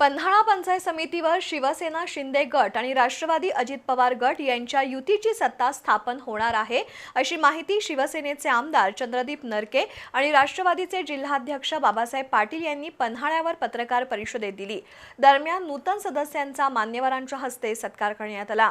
पन्हाळा पंचायत समितीवर शिवसेना शिंदे गट आणि राष्ट्रवादी अजित पवार गट यांच्या युतीची सत्ता स्थापन होणार आहे, अशी माहिती शिवसेनेचे आमदार चंद्रदीप नरके आणि राष्ट्रवादीचे जिल्हाध्यक्ष बाबासाहेब पाटील यांनी पन्हाळ्यावर पत्रकार परिषदेत दिली। दरम्यान नूतन सदस्यांचा मान्यवरांच्या हस्ते सत्कार करण्यात आला।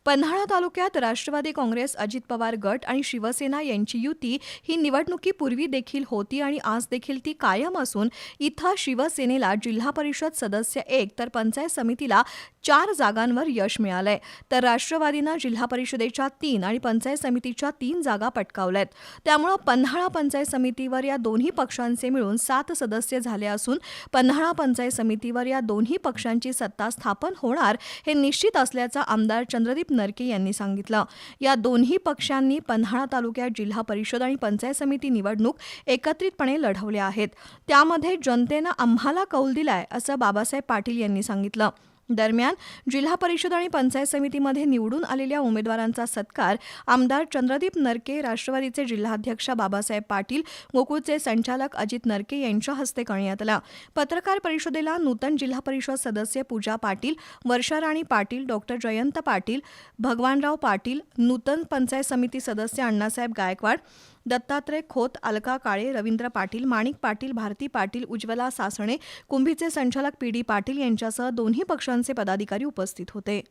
पन्हाळा तालुक्यात राष्ट्रवादी काँग्रेस, अजित पवार गट आणि शिवसेना यांची युती ही निवडणुकीपूर्वी देखील होती आणि आज देखील ती कायम असून इथं शिवसेनेला जिल्हा परिषद सदस्य 1 तर पंचायत समितीला 4 जागांवर यश मिळालंय, तर राष्ट्रवादीनं जिल्हा परिषदेच्या 3 आणि पंचायत समितीच्या 3 जागा पटकावल्यात। त्यामुळे पन्हाळा पंचायत समितीवर या दोन्ही पक्षांचे मिळून 7 सदस्य झाले असून पन्हाळा पंचायत समितीवर या दोन्ही पक्षांची सत्ता स्थापन होणार हे निश्चित असल्याचं आमदार चंद्रदीप नरके यांनी सांगितलं। या दोन्ही पक्षांनी पन्हाळा तालुक्यात जिल्हा परिषद आणि पंचायत समिती निवडणूक एकत्रितपणे लढवल्या आहेत, त्यामध्ये जनतेनं आम्हाला कौल दिलाय असं बाबासाहेब पाटील यांनी सांगितलं। दरम्यान जिल्हा परिषद आणि पंचायत समितीमध्ये निवडून आलेल्या उमेदवारांचा सत्कार आमदार चंद्रदीप नरके, राष्ट्रवादीचे जिल्हाध्यक्ष बाबासाहेब पाटील, गोकुळचे संचालक अजित नरके यांच्या हस्ते करण्यात आला। पत्रकार परिषदेला नूतन जिल्हा परिषद सदस्य पूजा पाटील, वर्षाराणी पाटील, डॉक्टर जयंत पाटील, भगवानराव पाटील, नूतन पंचायत समिती सदस्य अण्णासाहेब गायकवाड, दत्तात्रय खोत, अलका काळे, रवींद्र पाटील, माणिक पाटील, भारती पाटील, उज्ज्वला सासणे, कुंभीचे संचालक PD पाटील यांच्यासह दोन्ही पक्षांचे पदाधिकारी उपस्थित होते।